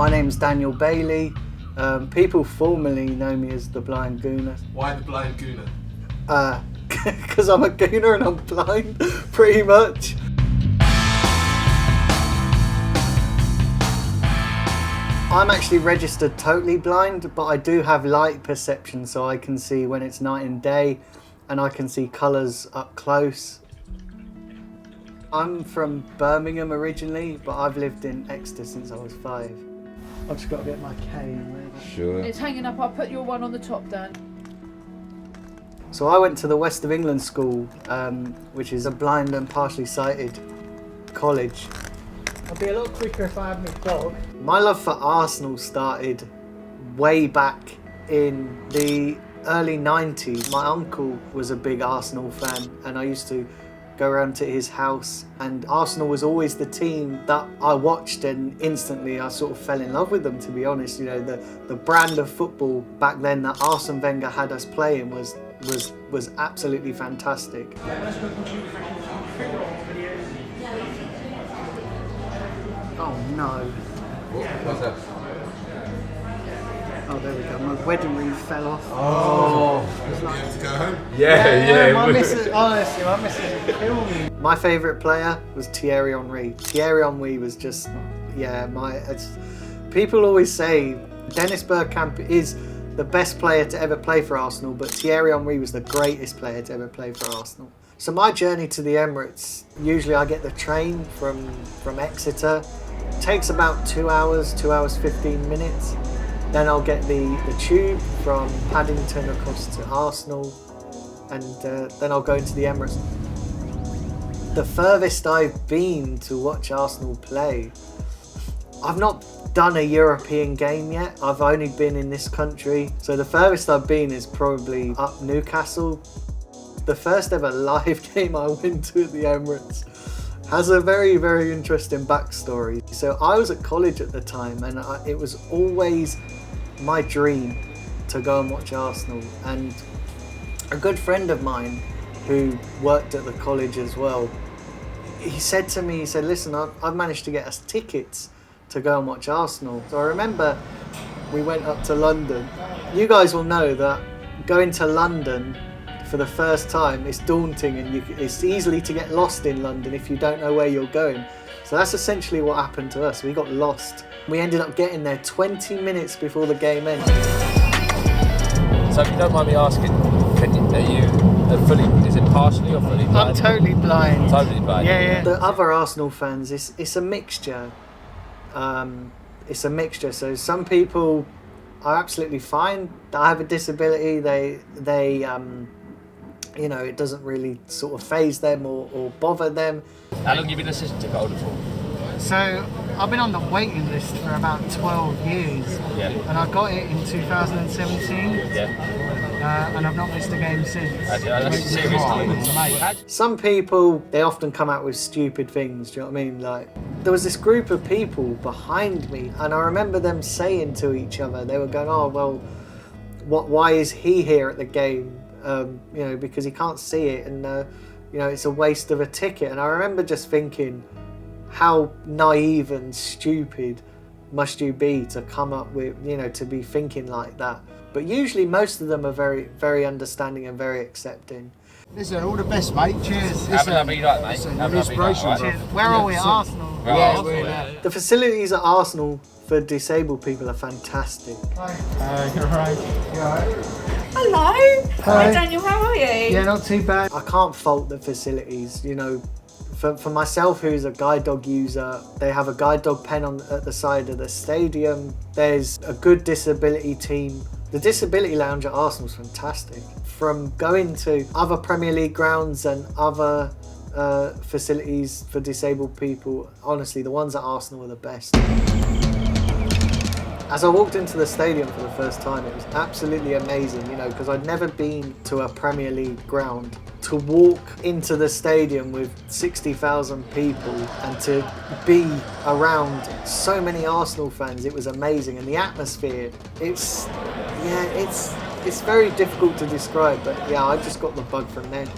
My name's Daniel Bailey. People formerly know me as the Blind Gooner. Why the Blind Gooner? Because I'm a gooner and I'm blind, pretty much. I'm actually registered totally blind, but I do have light perception, so I can see when it's night and day, and I can see colours up close. I'm from Birmingham originally, but I've lived in Exeter since I was 5. I've just got to get my cane. Sure. It's hanging up. I'll put your one on the top, Dan. So I went to the West of England School, which is a blind and partially sighted college. I'll be a lot quicker if I have my dog. My love for Arsenal started way back in the early 90s. My uncle was a big Arsenal fan, and I used to go around to his house, and Arsenal was always the team that I watched, and instantly I sort of fell in love with them, to be honest. You know, the brand of football back then that Arsene Wenger had us playing was absolutely fantastic. Oh no. What's that? Oh, there we go. My wedding ring fell off. Oh. You have to go home? Yeah. My missus, honestly, my missus would kill me. My favourite player was Thierry Henry. Thierry Henry was just, people always say Dennis Bergkamp is the best player to ever play for Arsenal, but Thierry Henry was the greatest player to ever play for Arsenal. So my journey to the Emirates, usually I get the train from Exeter. It takes about 2 hours, 2 hours 15 minutes. Then I'll get the tube from Paddington across to Arsenal, and then I'll go into the Emirates. The furthest I've been to watch Arsenal play, I've not done a European game yet. I've only been in this country. So the furthest I've been is probably up Newcastle. The first ever live game I went to at the Emirates has a very, very interesting backstory. So I was at college at the time, and it was always my dream to go and watch Arsenal. And a good friend of mine who worked at the college as well, he said to me, listen, I've managed to get us tickets to go and watch Arsenal. So I remember we went up to London. You guys will know that going to London for the first time is daunting, and it's easily to get lost in London if you don't know where you're going. So that's essentially what happened to us. We got lost. We ended up getting there 20 minutes before the game ended. So if you don't mind me asking, are you fully, is it partially or fully blind? I'm totally blind. Totally blind. Yeah. The other Arsenal fans, it's a mixture. It's a mixture. So some people are absolutely fine that I have a disability. They it doesn't really sort of faze them or bother them. How long have you been a season ticket holder for? So I've been on the waiting list for about 12 years, and I got it in 2017, and I've not missed a game since. That's serious. Some people, they often come out with stupid things, do you know what I mean? Like, there was this group of people behind me, and I remember them saying to each other, they were going, oh, well, why is he here at the game? Because he can't see it, and it's a waste of a ticket. And I remember just thinking, how naive and stupid must you be to come up with, to be thinking like that? But usually most of them are very, very understanding and very accepting. Listen, all the best, mate. Cheers. Have a lovely night, mate. Have a lovely night. Cheers. Where are we? Arsenal. The facilities at Arsenal for disabled people are fantastic. You're right. Hello. Hi, Daniel. How are you? Yeah, not too bad. I can't fault the facilities, For myself, who's a guide dog user, they have a guide dog pen at the side of the stadium. There's a good disability team. The disability lounge at Arsenal's fantastic. From going to other Premier League grounds and other facilities for disabled people, honestly, the ones at Arsenal are the best. As I walked into the stadium for the first time, it was absolutely amazing, because I'd never been to a Premier League ground. To walk into the stadium with 60,000 people and to be around so many Arsenal fans, it was amazing. And the atmosphere, it's very difficult to describe, but I just got the bug from then.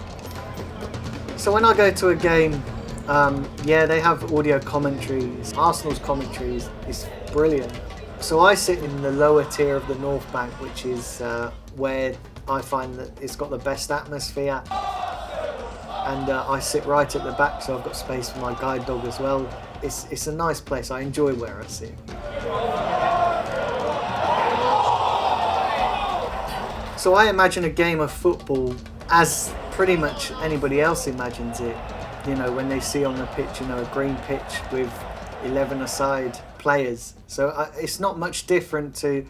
So when I go to a game, they have audio commentaries. Arsenal's commentary is brilliant. So I sit in the lower tier of the North Bank, which is where I find that it's got the best atmosphere. And I sit right at the back, so I've got space for my guide dog as well. It's a nice place. I enjoy where I sit. So I imagine a game of football as pretty much anybody else imagines it. You know, when they see on the pitch, you know, a green pitch with 11-a-side players. So it's not much different to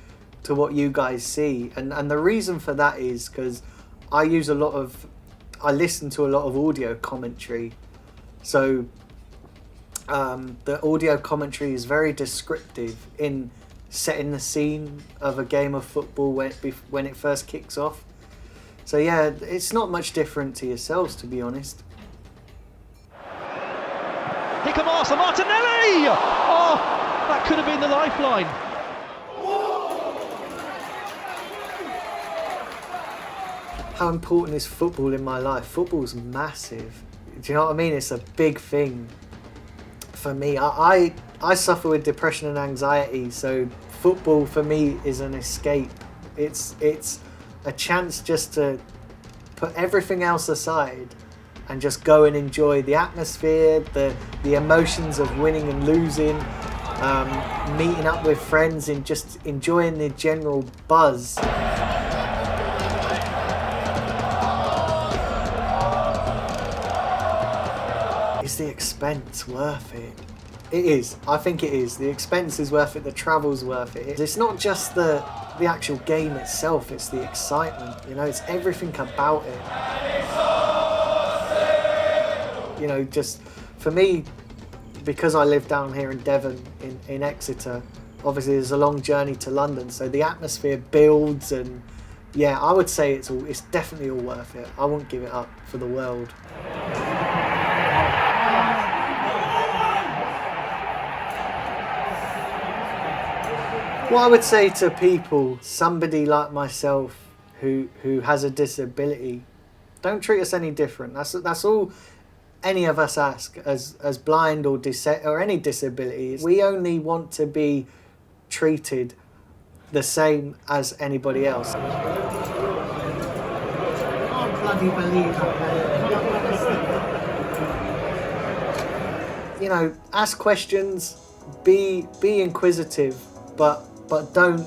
what you guys see. And the reason for that is because I listen to a lot of audio commentary. So the audio commentary is very descriptive in setting the scene of a game of football when it first kicks off. So yeah, it's not much different to yourselves, to be honest. Here come Arsenal, Martinelli! Oh, that could have been the lifeline. How important is football in my life? Football's massive. Do you know what I mean? It's a big thing for me. I suffer with depression and anxiety, so football for me is an escape. It's a chance just to put everything else aside and just go and enjoy the atmosphere, the emotions of winning and losing, meeting up with friends and just enjoying the general buzz. Is the expense worth it? It is. I think it is. The expense is worth it. The travel's worth it. It's not just the actual game itself. It's the excitement. You know, it's everything about it. You know, just for me, because I live down here in Devon, in Exeter, obviously there's a long journey to London, so the atmosphere builds, and yeah, I would say it's definitely all worth it. I won't give it up for the world. What I would say to people, somebody like myself who has a disability, don't treat us any different. That's all any of us ask as blind or any disabilities. We only want to be treated the same as anybody else. I can't bloody believe that. You know, ask questions, be inquisitive, but don't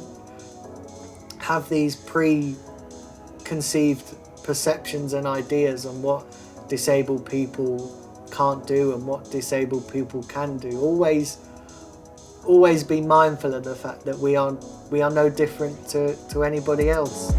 have these preconceived perceptions and ideas on what disabled people can't do and what disabled people can do. Always be mindful of the fact that we are no different to anybody else.